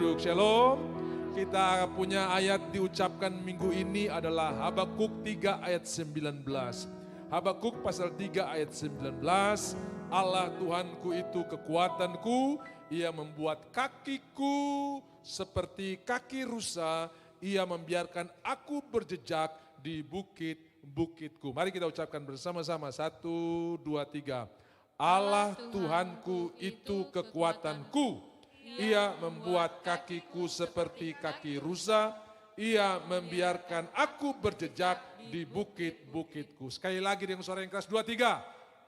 duduk. Shalom. Kita punya ayat diucapkan minggu ini adalah Habakuk 3 ayat 19. Habakuk pasal 3 ayat 19. Allah Tuhanku itu kekuatanku, Ia membuat kakiku seperti kaki rusa, Ia membiarkan aku berjejak di bukit-bukitku. Mari kita ucapkan bersama-sama. 1, 2, 3. Allah Tuhanku itu kekuatanku, Ia membuat kakiku seperti kaki rusa, Ia membiarkan aku berjejak di bukit-bukitku. Sekali lagi dengan suara yang keras, 2, 3.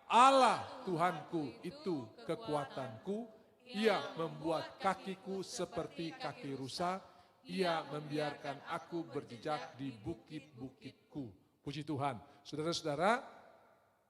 Allah Tuhanku itu kekuatanku, Ia membuat kakiku seperti kaki rusa, Ia membiarkan aku berjejak di bukit-bukitku. Puji Tuhan. Saudara-saudara,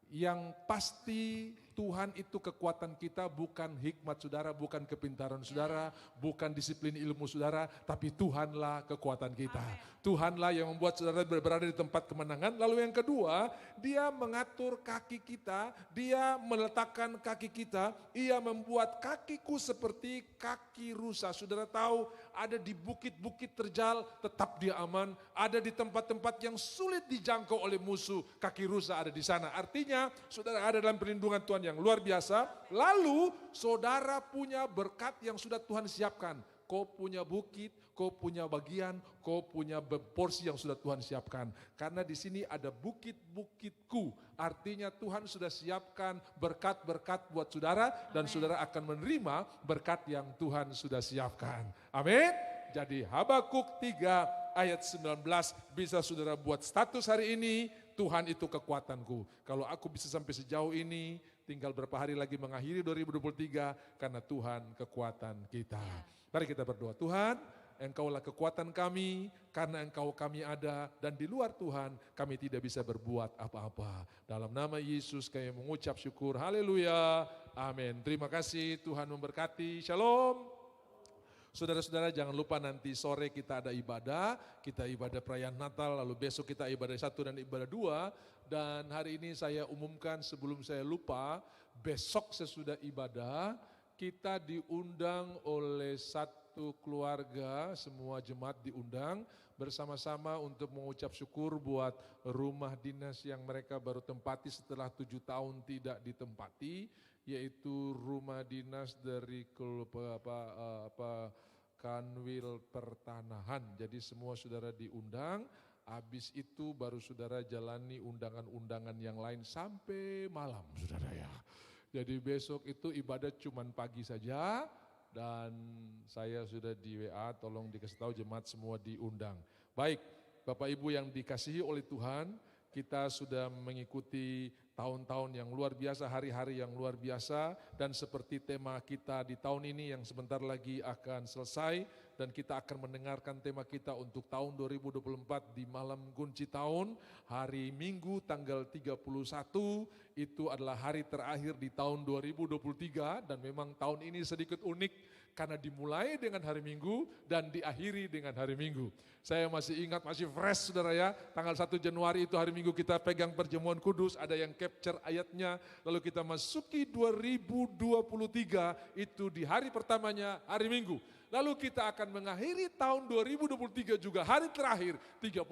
yang pasti Tuhan itu kekuatan kita, bukan hikmat saudara, bukan kepintaran saudara, bukan disiplin ilmu saudara, tapi Tuhanlah kekuatan kita. Tuhanlah yang membuat saudara berada di tempat kemenangan. Lalu yang kedua, Dia mengatur kaki kita, Dia meletakkan kaki kita, Ia membuat kakiku seperti kaki rusa. Saudara tahu, ada di bukit-bukit terjal, tetap dia aman. Ada di tempat-tempat yang sulit dijangkau oleh musuh, kaki rusa ada di sana. Artinya, saudara ada dalam perlindungan Tuhan yang luar biasa. Lalu saudara punya berkat yang sudah Tuhan siapkan. Kau punya bukit, kau punya bagian, kau punya porsi yang sudah Tuhan siapkan. Karena di sini ada bukit-bukitku. Artinya Tuhan sudah siapkan berkat-berkat buat saudara dan saudara akan menerima berkat yang Tuhan sudah siapkan. Amin. Jadi Habakuk 3 ayat 19 bisa saudara buat status hari ini. Tuhan itu kekuatanku. Kalau aku bisa sampai sejauh ini, tinggal berapa hari lagi mengakhiri 2023 karena Tuhan kekuatan kita. Mari kita berdoa. Tuhan, Engkaulah kekuatan kami, karena Engkau kami ada, dan di luar Tuhan kami tidak bisa berbuat apa-apa. Dalam nama Yesus kami mengucap syukur. Haleluya. Amin. Terima kasih, Tuhan memberkati. Shalom. Saudara-saudara, jangan lupa nanti sore kita ada ibadah perayaan Natal, lalu besok kita ibadah 1 dan ibadah 2. Dan hari ini saya umumkan sebelum saya lupa, besok sesudah ibadah kita diundang oleh satu keluarga, semua jemaat diundang bersama-sama untuk mengucap syukur buat rumah dinas yang mereka baru tempati setelah 7 tahun tidak ditempati, yaitu rumah dinas dari Kanwil Pertanahan. Jadi semua saudara diundang, habis itu baru saudara jalani undangan-undangan yang lain sampai malam saudara ya. Jadi besok itu ibadah cuman pagi saja dan saya sudah di WA, tolong dikasih tahu jemaat semua diundang. Baik, Bapak Ibu yang dikasihi oleh Tuhan, kita sudah mengikuti tahun-tahun yang luar biasa, hari-hari yang luar biasa, dan seperti tema kita di tahun ini yang sebentar lagi akan selesai, dan kita akan mendengarkan tema kita untuk tahun 2024 di malam kunci tahun, hari Minggu tanggal 31, itu adalah hari terakhir di tahun 2023, dan memang tahun ini sedikit unik, karena dimulai dengan hari Minggu dan diakhiri dengan hari Minggu. Saya masih ingat, masih fresh saudara ya, tanggal 1 Januari itu hari Minggu kita pegang perjamuan kudus, ada yang capture ayatnya, lalu kita masuki 2023 itu di hari pertamanya hari Minggu. Lalu kita akan mengakhiri tahun 2023 juga hari terakhir 31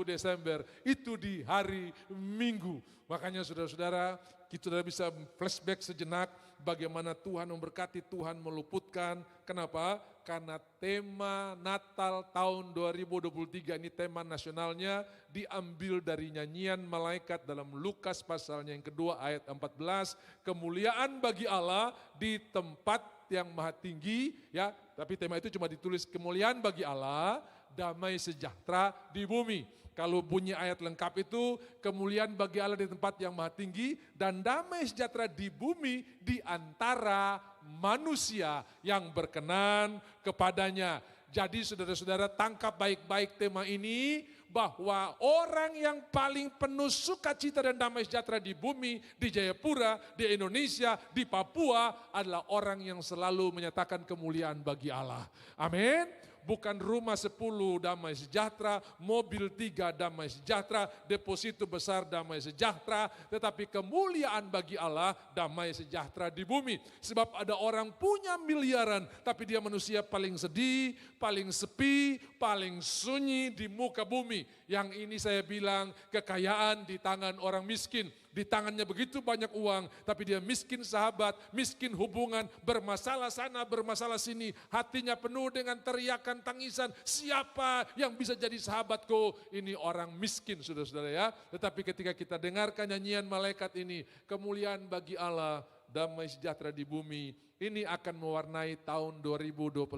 Desember itu di hari Minggu. Makanya saudara-saudara, kita bisa flashback sejenak bagaimana Tuhan memberkati, Tuhan meluputkan. Kenapa? Karena tema Natal tahun 2023 ini tema nasionalnya diambil dari nyanyian malaikat dalam Lukas pasalnya yang kedua ayat 14. Kemuliaan bagi Allah di tempat yang maha tinggi, ya, tapi tema itu cuma ditulis kemuliaan bagi Allah, damai sejahtera di bumi. Kalau bunyi ayat lengkap itu kemuliaan bagi Allah di tempat yang maha tinggi dan damai sejahtera di bumi di antara manusia yang berkenan kepadanya. Jadi saudara-saudara tangkap baik-baik tema ini, bahwa orang yang paling penuh sukacita dan damai sejahtera di bumi, di Jayapura, di Indonesia, di Papua adalah orang yang selalu menyatakan kemuliaan bagi Allah. Amin. bukan rumah 10 damai sejahtera, mobil 3 damai sejahtera, deposito besar damai sejahtera, tetapi kemuliaan bagi Allah damai sejahtera di bumi. Sebab ada orang punya miliaran, tapi dia manusia paling sedih, paling sepi, paling sunyi di muka bumi. Yang ini saya bilang kekayaan di tangan orang miskin. Di tangannya begitu banyak uang, tapi dia miskin sahabat, miskin hubungan, bermasalah sana, bermasalah sini. Hatinya penuh dengan teriakan, tangisan, siapa yang bisa jadi sahabatku? Ini orang miskin, saudara-saudara ya. Tetapi ketika kita dengarkan nyanyian malaikat ini, kemuliaan bagi Allah, damai sejahtera di bumi, ini akan mewarnai tahun 2024,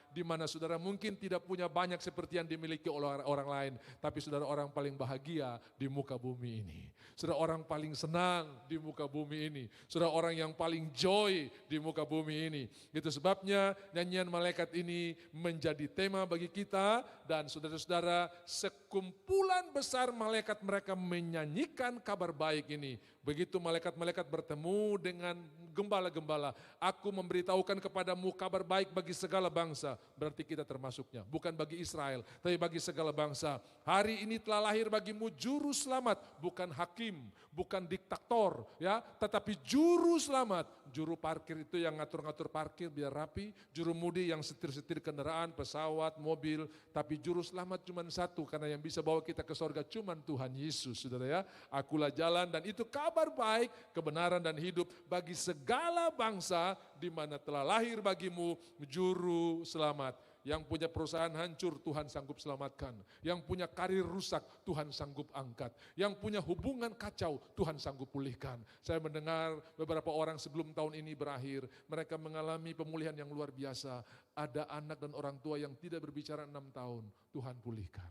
di mana saudara mungkin tidak punya banyak seperti yang dimiliki oleh orang lain, tapi saudara orang paling bahagia di muka bumi ini. Saudara orang paling senang di muka bumi ini. Saudara orang yang paling joy di muka bumi ini. Itu sebabnya nyanyian malaikat ini menjadi tema bagi kita, dan saudara-saudara sekumpulan besar malaikat mereka menyanyikan kabar baik ini. Begitu malaikat-malaikat bertemu dengan gembala-gembala, aku memberitahukan kepadamu kabar baik bagi segala bangsa. Berarti kita termasuknya, bukan bagi Israel, tapi bagi segala bangsa. Hari ini telah lahir bagimu juru selamat, bukan hakim, bukan diktator, ya, tetapi juru selamat. Juru parkir itu yang ngatur-ngatur parkir biar rapi, juru mudi yang setir-setir kendaraan, pesawat, mobil, tapi juru selamat cuma satu, karena yang bisa bawa kita ke sorga cuma Tuhan Yesus, saudara ya. Akulah jalan, dan itu kabar baik, kebenaran dan hidup bagi segala bangsa, di mana telah lahir bagimu juru selamat. Yang punya perusahaan hancur, Tuhan sanggup selamatkan. Yang punya karir rusak, Tuhan sanggup angkat. Yang punya hubungan kacau, Tuhan sanggup pulihkan. Saya mendengar beberapa orang sebelum tahun ini berakhir, mereka mengalami pemulihan yang luar biasa. Ada anak dan orang tua yang tidak berbicara 6 tahun, Tuhan pulihkan.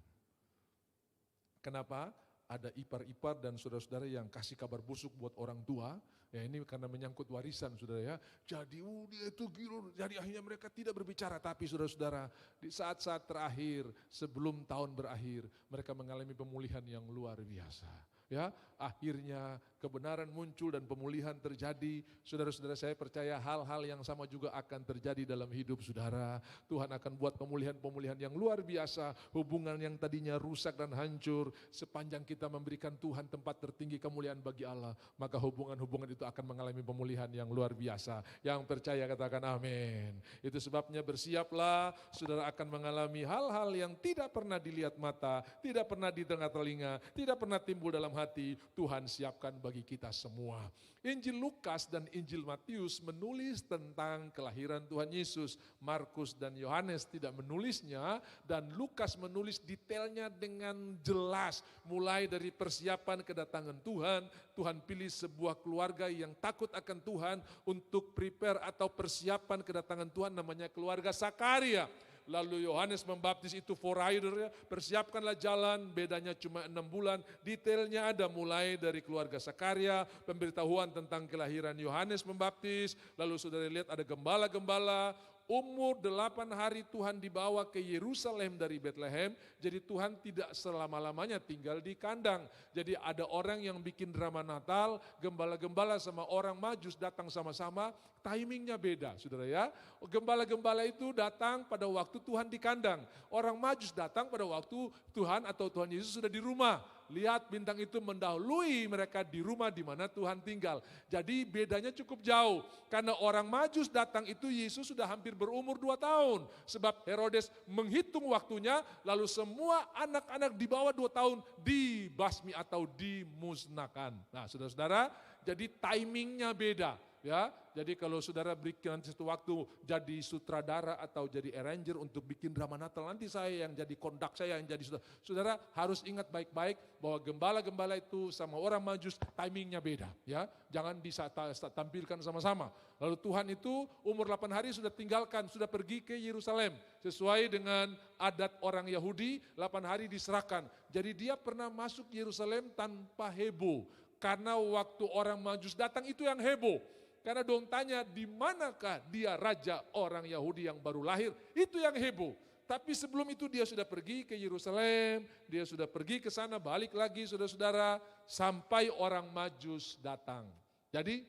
Kenapa? Ada ipar-ipar dan saudara-saudara yang kasih kabar busuk buat orang tua. Ya, ini karena menyangkut warisan, saudara ya. Jadi dia itu gila, jadi akhirnya mereka tidak berbicara. Tapi saudara-saudara, di saat-saat terakhir sebelum tahun berakhir, mereka mengalami pemulihan yang luar biasa. Ya, akhirnya kebenaran muncul dan pemulihan terjadi. Saudara-saudara, saya percaya hal-hal yang sama juga akan terjadi dalam hidup saudara. Tuhan akan buat pemulihan-pemulihan yang luar biasa. Hubungan yang tadinya rusak dan hancur, sepanjang kita memberikan Tuhan tempat tertinggi kemuliaan bagi Allah, maka hubungan-hubungan itu akan mengalami pemulihan yang luar biasa. Yang percaya katakan amin. Itu sebabnya bersiaplah, saudara akan mengalami hal-hal yang tidak pernah dilihat mata, tidak pernah didengar telinga, tidak pernah timbul dalam hati. Tuhan siapkan bagi kita semua. Injil Lukas dan Injil Matius menulis tentang kelahiran Tuhan Yesus. Markus dan Yohanes tidak menulisnya, dan Lukas menulis detailnya dengan jelas. Mulai dari persiapan kedatangan Tuhan, Tuhan pilih sebuah keluarga yang takut akan Tuhan untuk prepare atau persiapan kedatangan Tuhan, namanya keluarga Sakaria. Lalu Yohanes membaptis itu forerunner, ya, persiapkanlah jalan, bedanya cuma 6 bulan. Detailnya ada mulai dari keluarga Sakaria, pemberitahuan tentang kelahiran Yohanes membaptis. Lalu saudara lihat ada gembala-gembala. Umur 8 hari Tuhan dibawa ke Yerusalem dari Bethlehem. Jadi Tuhan tidak selama-lamanya tinggal di kandang. Jadi ada orang yang bikin drama Natal, gembala-gembala sama orang Majus datang sama-sama, timingnya beda, saudara ya. Gembala-gembala itu datang pada waktu Tuhan di kandang. Orang Majus datang pada waktu Tuhan atau Tuhan Yesus sudah di rumah. Lihat bintang itu mendahului mereka di rumah di mana Tuhan tinggal. Jadi bedanya cukup jauh. Karena orang Majus datang itu Yesus sudah hampir berumur 2 tahun. Sebab Herodes menghitung waktunya, lalu semua anak-anak di bawah 2 tahun dibasmi atau dimusnahkan. Nah saudara-saudara, jadi timingnya beda. Ya, jadi kalau saudara berikan satu waktu jadi sutradara atau jadi arranger untuk bikin drama Natal, nanti saya yang jadi kondak, saya yang jadi saudara. Saudara harus ingat baik-baik bahwa gembala-gembala itu sama orang Majus timingnya beda. Ya, jangan ditampilkan sama-sama. Lalu Tuhan itu umur 8 hari sudah tinggalkan, sudah pergi ke Yerusalem. Sesuai dengan adat orang Yahudi, 8 hari diserahkan. Jadi dia pernah masuk Yerusalem tanpa heboh. Karena waktu orang Majus datang itu yang heboh. Karena dong tanya di manakah dia raja orang Yahudi yang baru lahir, itu yang heboh. Tapi sebelum itu dia sudah pergi ke Yerusalem, dia sudah pergi ke sana, balik lagi saudara-saudara, sampai orang Majus datang. Jadi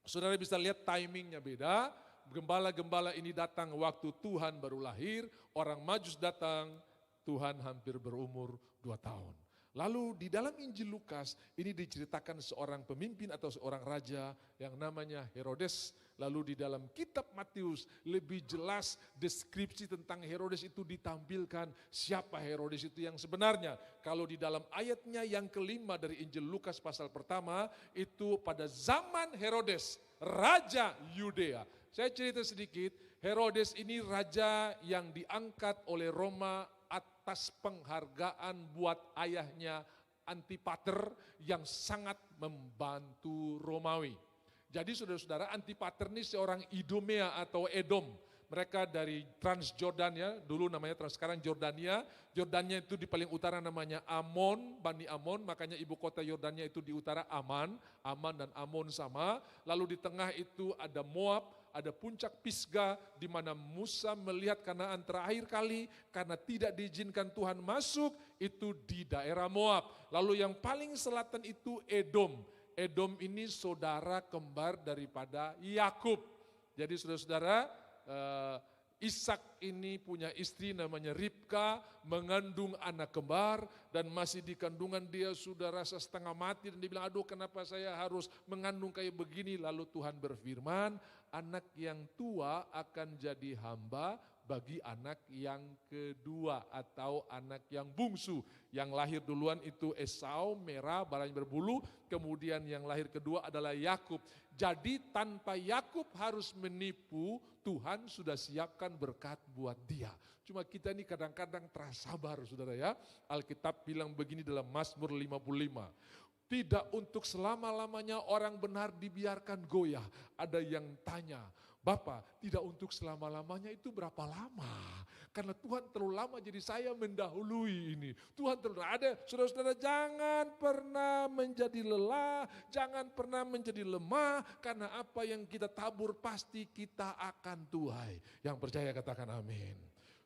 saudara bisa lihat timingnya beda, gembala-gembala ini datang waktu Tuhan baru lahir, orang Majus datang, Tuhan hampir berumur 2 tahun. Lalu di dalam Injil Lukas ini diceritakan seorang pemimpin atau seorang raja yang namanya Herodes. Lalu di dalam kitab Matius lebih jelas deskripsi tentang Herodes itu ditampilkan, siapa Herodes itu yang sebenarnya. Kalau di dalam ayatnya yang kelima dari Injil Lukas pasal pertama itu pada zaman Herodes, Raja Yudea. Saya cerita sedikit, Herodes ini raja yang diangkat oleh Roma atas penghargaan buat ayahnya Antipater yang sangat membantu Romawi. Jadi saudara-saudara, Antipater ini seorang Idumea atau Edom. Mereka dari Transjordan ya, dulu namanya sekarang Jordania. Jordania itu di paling utara namanya Amon, Bani Amon, makanya ibu kota Yordania itu di utara Aman dan Amon sama. Lalu di tengah itu ada Moab, ada puncak Pisga di mana Musa melihat Kanaan terakhir kali karena tidak diizinkan Tuhan masuk itu di daerah Moab. Lalu yang paling selatan itu Edom. Edom ini saudara kembar daripada Yakub. Jadi saudara-saudara, Ishak ini punya istri namanya Ribka, mengandung anak kembar dan masih di kandungan dia sudah rasa setengah mati dan dia bilang, aduh kenapa saya harus mengandung kayak begini. Lalu Tuhan berfirman, anak yang tua akan jadi hamba bagi anak yang kedua atau anak yang bungsu. Yang lahir duluan itu Esau, merah, barangnya berbulu, kemudian yang lahir kedua adalah Yakub. Jadi tanpa Yakub harus menipu, Tuhan sudah siapkan berkat buat dia. Cuma kita ini kadang-kadang terasa sabar saudara ya. Alkitab bilang begini dalam Mazmur 55. Tidak untuk selama-lamanya orang benar dibiarkan goyah. Ada yang tanya, Bapak, tidak untuk selama-lamanya itu berapa lama? Karena Tuhan terlalu lama jadi saya mendahului ini. Tuhan terlalu ada, saudara-saudara jangan pernah menjadi lelah, jangan pernah menjadi lemah. Karena apa yang kita tabur pasti kita akan tuai. Yang percaya katakan amin.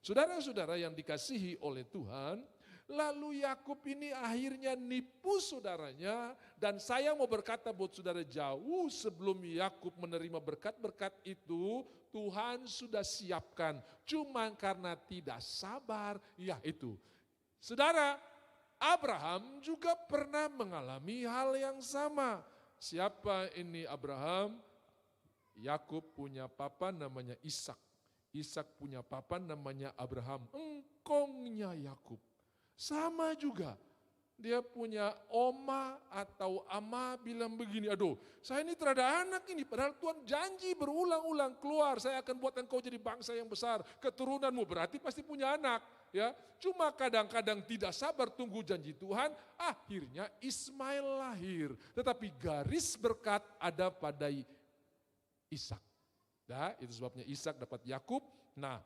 Saudara-saudara yang dikasihi oleh Tuhan, lalu Yakub ini akhirnya nipu saudaranya dan saya mau berkata buat saudara jauh sebelum Yakub menerima berkat-berkat itu Tuhan sudah siapkan. Cuma karena tidak sabar, ya itu. Saudara, Abraham juga pernah mengalami hal yang sama. Siapa ini Abraham? Yakub punya papa namanya Ishak. Ishak punya papa namanya Abraham. Engkongnya Yakub. Sama juga, dia punya oma atau ama bilang begini, aduh saya ini terada anak ini, padahal Tuhan janji berulang-ulang keluar, saya akan buat engkau jadi bangsa yang besar, keturunanmu berarti pasti punya anak. Ya, cuma kadang-kadang tidak sabar tunggu janji Tuhan, akhirnya Ismail lahir. Tetapi garis berkat ada pada Ishak. Nah, itu sebabnya Ishak dapat Yakub. Nah,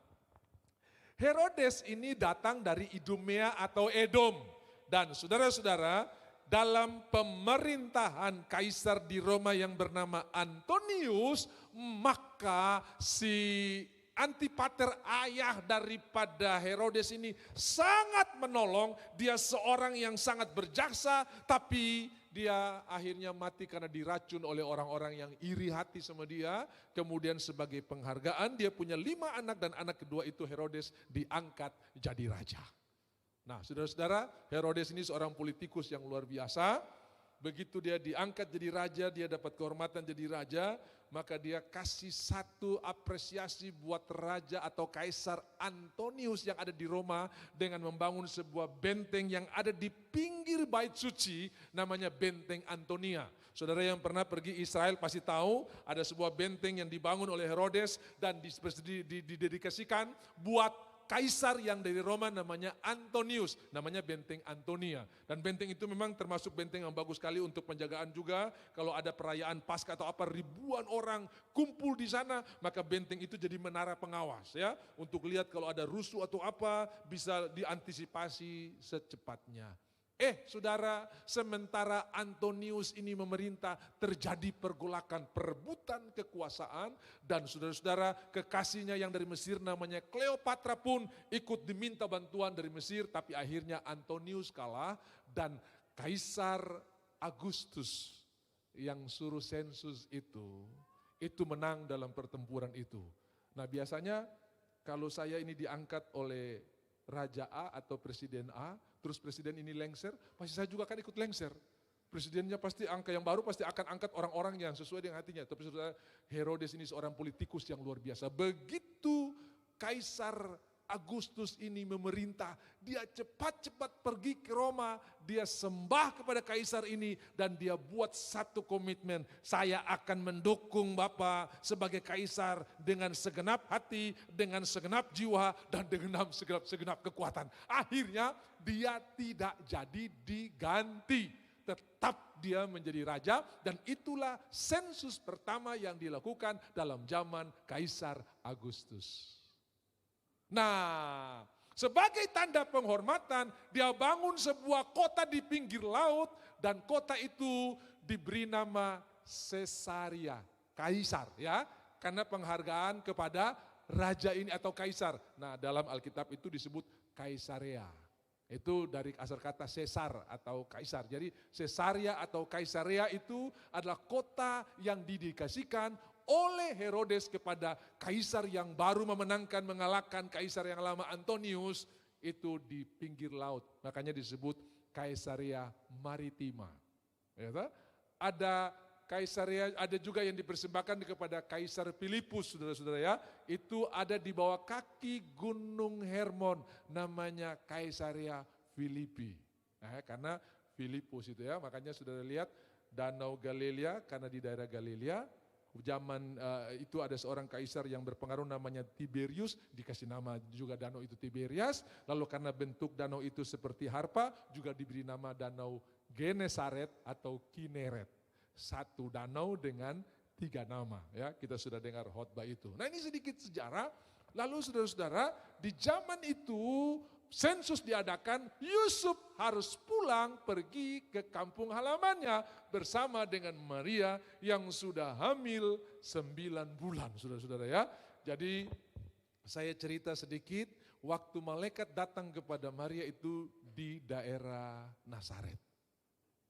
Herodes ini datang dari Idumea atau Edom. Dan saudara-saudara, dalam pemerintahan kaisar di Roma yang bernama Antonius, maka si Antipater ayah daripada Herodes ini sangat menolong. Dia seorang yang sangat berjaksa, tapi dia akhirnya mati karena diracun oleh orang-orang yang iri hati sama dia. Kemudian sebagai penghargaan dia punya 5 anak dan anak kedua itu Herodes diangkat jadi raja. Nah saudara-saudara, Herodes ini seorang politikus yang luar biasa. Begitu dia diangkat jadi raja, dia dapat kehormatan jadi raja, maka dia kasih satu apresiasi buat raja atau kaisar Antonius yang ada di Roma dengan membangun sebuah benteng yang ada di pinggir bait suci namanya Benteng Antonia. Saudara yang pernah pergi Israel pasti tahu ada sebuah benteng yang dibangun oleh Herodes dan didedikasikan buat kaisar yang dari Roma namanya Antonius, namanya Benteng Antonia. Dan benteng itu memang termasuk benteng yang bagus sekali untuk penjagaan juga. Kalau ada perayaan Paskah atau apa ribuan orang kumpul di sana, maka benteng itu jadi menara pengawas ya. Untuk lihat kalau ada rusuh atau apa bisa diantisipasi secepatnya. Saudara, sementara Antonius ini memerintah terjadi pergolakan, perebutan kekuasaan dan saudara-saudara kekasihnya yang dari Mesir namanya Kleopatra pun ikut diminta bantuan dari Mesir tapi akhirnya Antonius kalah dan Kaisar Agustus yang suruh sensus itu menang dalam pertempuran itu. Nah biasanya kalau saya ini diangkat oleh Raja A atau Presiden A, terus Presiden ini lengser, pasti saya juga akan ikut lengser. Presidennya pasti angka yang baru pasti akan angkat orang-orang yang sesuai dengan hatinya. Tapi saudara, Herodes ini seorang politikus yang luar biasa. Begitu Kaisar Agustus ini memerintah, dia cepat-cepat pergi ke Roma, dia sembah kepada Kaisar ini dan dia buat satu komitmen, saya akan mendukung Bapak sebagai Kaisar dengan segenap hati, dengan segenap jiwa dan dengan segenap kekuatan. Akhirnya dia tidak jadi diganti, tetap dia menjadi raja dan itulah sensus pertama yang dilakukan dalam zaman Kaisar Agustus. Nah, sebagai tanda penghormatan, dia bangun sebuah kota di pinggir laut dan kota itu diberi nama Caesarea, Kaisar ya, karena penghargaan kepada raja ini atau kaisar. Nah, dalam Alkitab itu disebut Kaisarea. Itu dari asal kata Caesar atau kaisar. Jadi Caesarea atau Kaisarea itu adalah kota yang didedikasikan oleh Herodes kepada kaisar yang baru mengalahkan kaisar yang lama Antonius, itu di pinggir laut. Makanya disebut Caesarea Maritima. Ya, ada Kaisarea, ada juga yang dipersembahkan kepada Kaisar Filipus, saudara-saudara ya. Itu ada di bawah kaki Gunung Hermon, namanya Kaisarea Filipi. Nah, karena Filipus itu ya, makanya saudara lihat Danau Galilea, karena di daerah Galilea, zaman itu ada seorang kaisar yang berpengaruh namanya Tiberius, dikasih nama juga danau itu Tiberias. Lalu karena bentuk danau itu seperti harpa, juga diberi nama Danau Genesaret atau Kineret. Satu danau dengan 3 nama ya, kita sudah dengar khotbah itu. Nah ini sedikit sejarah. Lalu saudara-saudara, di zaman itu sensus diadakan, Yusuf harus pulang pergi ke kampung halamannya bersama dengan Maria yang sudah hamil 9 bulan, saudara-saudara ya. Jadi saya cerita sedikit, waktu malaikat datang kepada Maria itu di daerah Nazaret.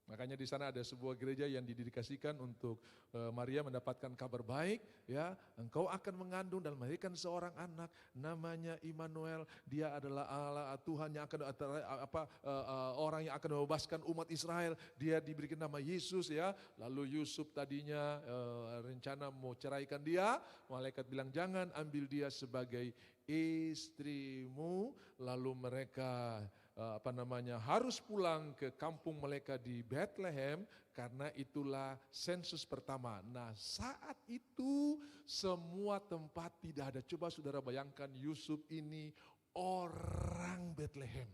Makanya di sana ada sebuah gereja yang didedikasikan untuk Maria mendapatkan kabar baik, ya, engkau akan mengandung dan melahirkan seorang anak namanya Immanuel. Dia adalah Allah Tuhan yang akan orang yang akan membebaskan umat Israel. Dia diberikan nama Yesus ya. Lalu Yusuf tadinya rencana mau ceraikan dia, malaikat bilang jangan, ambil dia sebagai istrimu. Lalu mereka harus pulang ke kampung mereka di Bethlehem karena itulah sensus pertama. Nah saat itu semua tempat tidak ada. Coba saudara bayangkan Yusuf ini orang Bethlehem.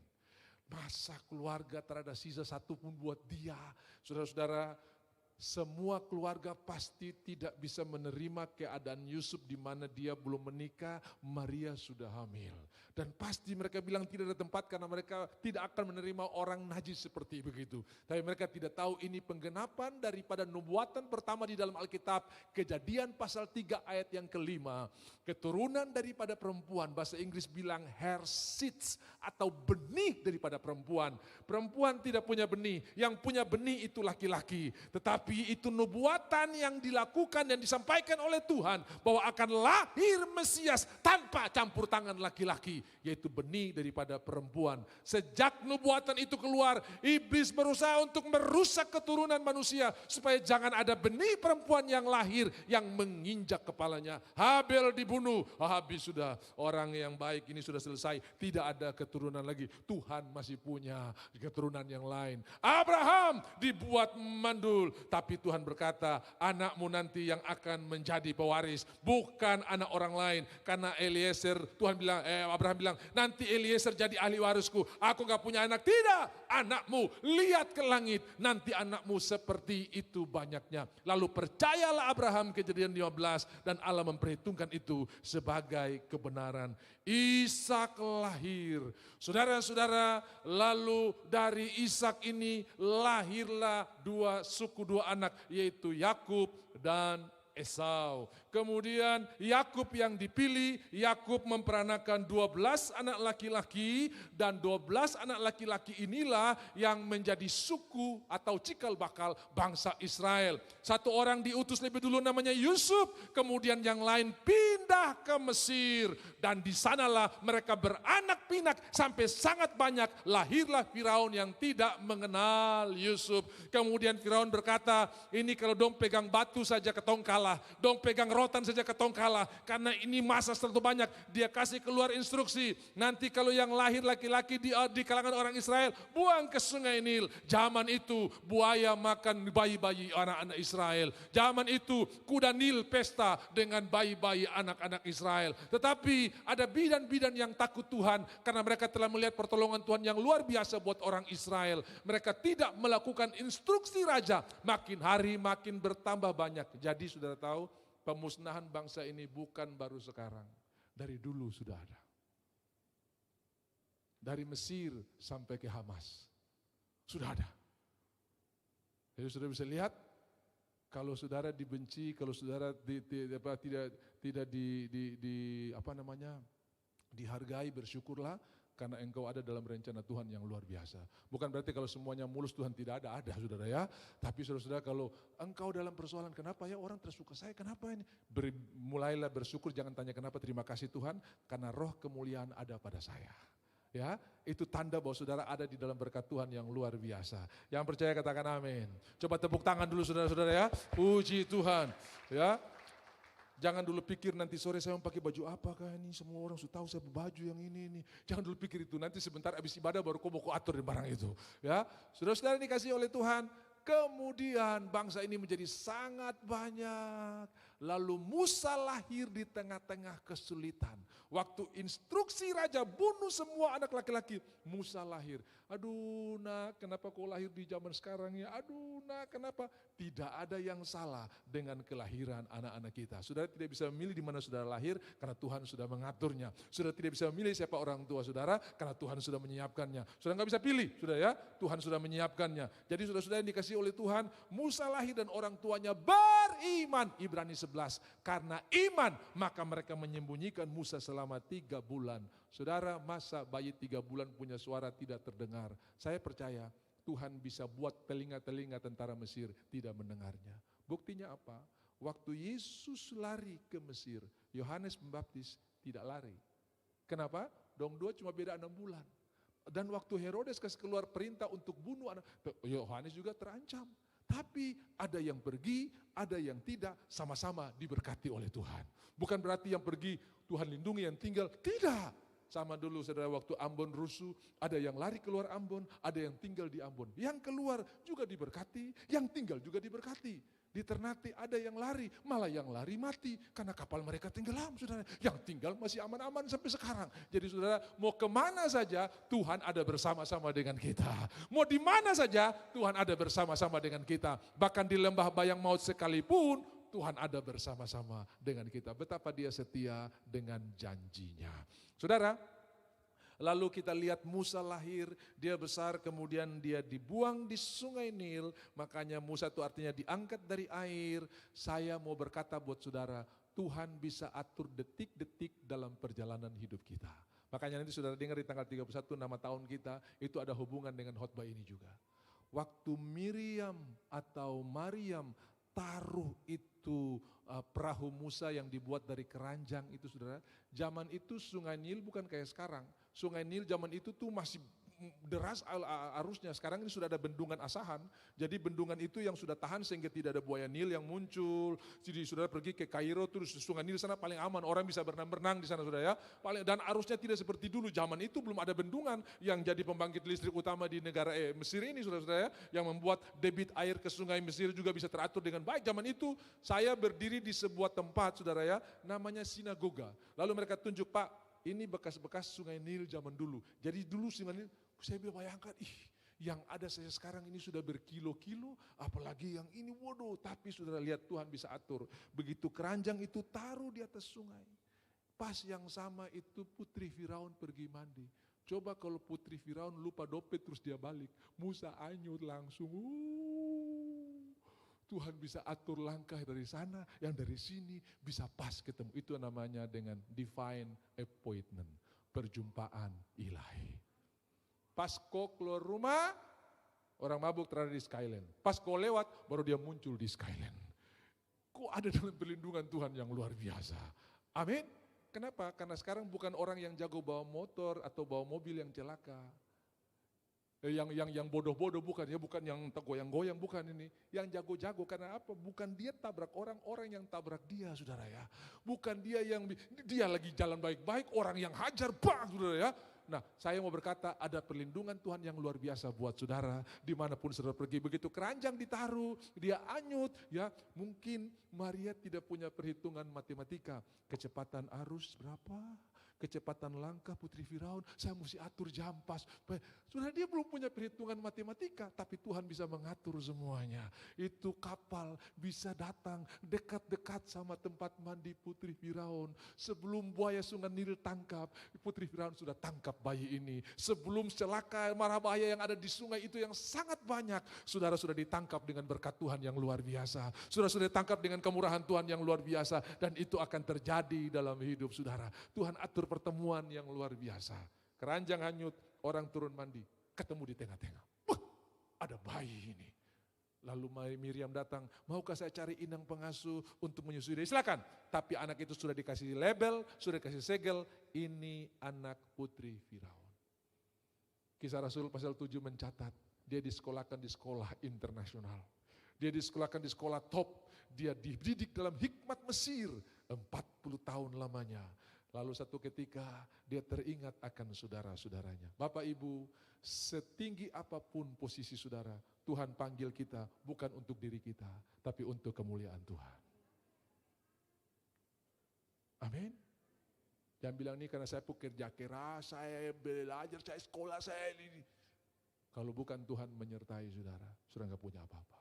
Masa keluarga tak ada sisa satu pun buat dia. Saudara-saudara, semua keluarga pasti tidak bisa menerima keadaan Yusuf di mana dia belum menikah, Maria sudah hamil. Dan pasti mereka bilang tidak ada tempat karena mereka tidak akan menerima orang najis seperti begitu. Tapi mereka tidak tahu ini penggenapan daripada nubuatan pertama di dalam Alkitab. Kejadian pasal 3 ayat yang kelima. Keturunan daripada perempuan, bahasa Inggris bilang hair seeds atau benih daripada perempuan. Perempuan tidak punya benih, yang punya benih itu laki-laki. Tetapi itu nubuatan yang dilakukan dan disampaikan oleh Tuhan bahwa akan lahir Mesias tanpa campur tangan laki-laki, yaitu benih daripada perempuan. Sejak nubuatan itu keluar, iblis berusaha untuk merusak keturunan manusia supaya jangan ada benih perempuan yang lahir yang menginjak kepalanya. Habel dibunuh, habis sudah, orang yang baik ini sudah selesai, tidak ada keturunan lagi. Tuhan masih punya keturunan yang lain. Abraham dibuat mandul, tapi Tuhan berkata, anakmu nanti yang akan menjadi pewaris, bukan anak orang lain. Karena Eliezer, Abraham bilang, nanti Eliezer jadi ahli warisku. Aku gak punya anak. Tidak, anakmu lihat ke langit, nanti anakmu seperti itu banyaknya. Lalu percayalah Abraham, Kejadian 15, dan Allah memperhitungkan itu sebagai kebenaran. Ishak lahir. Saudara-saudara, lalu dari Ishak ini lahirlah 2 suku, 2 anak, yaitu Yakub dan Esau. Kemudian Yakub yang dipilih, Yakub memperanakan 12 anak laki-laki dan 12 anak laki-laki inilah yang menjadi suku atau cikal bakal bangsa Israel. Satu orang diutus lebih dulu namanya Yusuf, kemudian yang lain pindah ke Mesir dan di sanalah mereka beranak pinak sampai sangat banyak, lahirlah Firaun yang tidak mengenal Yusuf. Kemudian Firaun berkata, ini kalau dong pegang batu saja ketong kalah, dong pegang rotan saja ketong kalah, karena ini masa terlalu banyak. Dia kasih keluar instruksi, nanti kalau yang lahir laki-laki di kalangan orang Israel, buang ke sungai Nil. Zaman itu buaya makan bayi-bayi anak-anak Israel. Zaman itu kuda Nil pesta dengan bayi-bayi anak-anak Israel. Tetapi ada bidan-bidan yang takut Tuhan, karena mereka telah melihat pertolongan Tuhan yang luar biasa buat orang Israel. Mereka tidak melakukan instruksi raja, makin hari makin bertambah banyak. Jadi saudara tahu, pemusnahan bangsa ini bukan baru sekarang, dari dulu sudah ada. Dari Mesir sampai ke Hamas, sudah ada. Jadi saudara bisa lihat, kalau saudara dibenci, kalau saudara tidak dihargai, bersyukurlah, karena engkau ada dalam rencana Tuhan yang luar biasa. Bukan berarti kalau semuanya mulus Tuhan tidak ada saudara ya. Tapi saudara-saudara, kalau engkau dalam persoalan, kenapa ya orang tersuka saya, kenapa ini? Mulailah bersyukur, jangan tanya kenapa, terima kasih Tuhan, karena roh kemuliaan ada pada saya. Ya, itu tanda bahwa saudara ada di dalam berkat Tuhan yang luar biasa. Yang percaya katakan amin. Coba tepuk tangan dulu saudara-saudara ya. Puji Tuhan. Ya. Jangan dulu pikir nanti sore saya mau pakai baju apakah ini, semua orang sudah tahu saya baju yang ini. Jangan dulu pikir itu, nanti sebentar habis ibadah baru kau mau atur di barang itu. Ya, saudara-saudara dikasih oleh Tuhan. Kemudian bangsa ini menjadi sangat banyak. Lalu Musa lahir di tengah-tengah kesulitan. Waktu instruksi raja bunuh semua anak laki-laki, Musa lahir. Aduh nak, kenapa kau lahir di zaman sekarang ya? Aduh nak, kenapa? Tidak ada yang salah dengan kelahiran anak-anak kita. Saudara tidak bisa memilih di mana saudara lahir, karena Tuhan sudah mengaturnya. Saudara tidak bisa memilih siapa orang tua saudara, karena Tuhan sudah menyiapkannya. Saudara nggak bisa pilih, saudara ya, Tuhan sudah menyiapkannya. Jadi saudara-saudara yang dikasih oleh Tuhan, Musa lahir dan orang tuanya beriman. Ibrani 11, karena iman maka mereka menyembunyikan Musa selama 3 bulan. Saudara, masa bayi 3 bulan punya suara tidak terdengar? Saya percaya Tuhan bisa buat telinga-telinga tentara Mesir tidak mendengarnya. Buktinya apa? Waktu Yesus lari ke Mesir, Yohanes Pembaptis tidak lari. Kenapa? Dong dua cuma beda 6 bulan. Dan waktu Herodes kasih keluar perintah untuk bunuh anak, Yohanes juga terancam. Tapi ada yang pergi, ada yang tidak, sama-sama diberkati oleh Tuhan. Bukan berarti yang pergi Tuhan lindungi, yang tinggal, tidak. Sama dulu saudara, waktu Ambon rusuh, ada yang lari keluar Ambon, ada yang tinggal di Ambon. Yang keluar juga diberkati, yang tinggal juga diberkati. Di Ternate ada yang lari, malah yang lari mati karena kapal mereka tenggelam saudara. Yang tinggal masih aman-aman sampai sekarang. Jadi saudara, mau kemana saja Tuhan ada bersama-sama dengan kita. Mau di mana saja Tuhan ada bersama-sama dengan kita. Bahkan di lembah bayang maut sekalipun Tuhan ada bersama-sama dengan kita. Betapa dia setia dengan janjinya. Saudara, lalu kita lihat Musa lahir, dia besar, kemudian dia dibuang di sungai Nil. Makanya Musa itu artinya diangkat dari air. Saya mau berkata buat saudara, Tuhan bisa atur detik-detik dalam perjalanan hidup kita. Makanya nanti saudara dengar di tanggal 31 nama tahun kita, itu ada hubungan dengan khotbah ini juga. Waktu Miriam atau Maryam taruh itu perahu Musa yang dibuat dari keranjang itu saudara. Zaman itu sungai Nil bukan kayak sekarang. Sungai Nil zaman itu tuh masih deras arusnya. Sekarang ini sudah ada bendungan Asahan. Jadi bendungan itu yang sudah tahan sehingga tidak ada buaya Nil yang muncul. Jadi saudara pergi ke Kairo terus sungai Nil sana paling aman. Orang bisa berenang-berenang di sana saudara ya. Dan arusnya tidak seperti dulu. Zaman itu belum ada bendungan yang jadi pembangkit listrik utama di negara Mesir ini saudara-saudara ya. Yang membuat debit air ke sungai Mesir juga bisa teratur dengan baik. Zaman itu saya berdiri di sebuah tempat saudara ya. Namanya sinagoga. Lalu mereka tunjuk, Pak, ini bekas-bekas sungai Nil zaman dulu. Jadi dulu sungai Nil, saya bayangkan, yang ada saya sekarang ini sudah berkilo-kilo, apalagi yang ini, waduh. Tapi saudara lihat Tuhan bisa atur. Begitu keranjang itu taruh di atas sungai. Pas yang sama itu putri Firaun pergi mandi. Coba kalau putri Firaun lupa dompet terus dia balik. Musa anyut langsung. Tuhan bisa atur langkah dari sana, yang dari sini bisa pas ketemu. Itu namanya dengan divine appointment, perjumpaan ilahi. Pas kau keluar rumah, orang mabuk terada di Skyland. Pas kau lewat, baru dia muncul di Skyland. Kau ada dalam perlindungan Tuhan yang luar biasa. Amin. Kenapa? Karena sekarang bukan orang yang jago bawa motor atau bawa mobil yang celaka. Yang bodoh-bodoh bukan, ya bukan yang goyang-goyang, bukan ini. Yang jago-jago karena apa? Bukan dia tabrak orang, orang yang tabrak dia, saudara ya. Bukan dia dia lagi jalan baik-baik, orang yang hajar, bang, saudara ya. Nah, saya mau berkata ada perlindungan Tuhan yang luar biasa buat saudara. Dimanapun saudara pergi, begitu keranjang ditaruh, dia anyut, ya mungkin Maria tidak punya perhitungan matematika. Kecepatan arus berapa? Kecepatan langkah Putri Firaun, saya mesti atur jam pas. Sebenarnya dia belum punya perhitungan matematika, tapi Tuhan bisa mengatur semuanya. Itu kapal bisa datang dekat-dekat sama tempat mandi Putri Firaun. Sebelum buaya sungai Nil tangkap, Putri Firaun sudah tangkap bayi ini. Sebelum celaka mara bahaya yang ada di sungai itu yang sangat banyak, saudara sudah ditangkap dengan berkat Tuhan yang luar biasa. Saudara sudah ditangkap dengan kemurahan Tuhan yang luar biasa, dan itu akan terjadi dalam hidup saudara. Tuhan atur pertemuan yang luar biasa. Keranjang hanyut, orang turun mandi, ketemu di tengah-tengah. Ada bayi ini. Lalu Miriam datang, maukah saya cari inang pengasuh untuk menyusui dia? Silakan. Tapi anak itu sudah dikasih label, sudah dikasih segel, ini anak Putri Firaun. Kisah Rasul pasal 7 mencatat, dia disekolahkan di sekolah internasional. Dia disekolahkan di sekolah top, dia dididik dalam hikmat Mesir 40 tahun lamanya. Lalu satu ketika dia teringat akan saudara-saudaranya. Bapak Ibu, setinggi apapun posisi saudara, Tuhan panggil kita bukan untuk diri kita, tapi untuk kemuliaan Tuhan. Amin. Jangan bilang ini karena saya pekerja keras, saya belajar, saya sekolah, saya ini. Kalau bukan Tuhan menyertai saudara, saudara nggak punya apa-apa.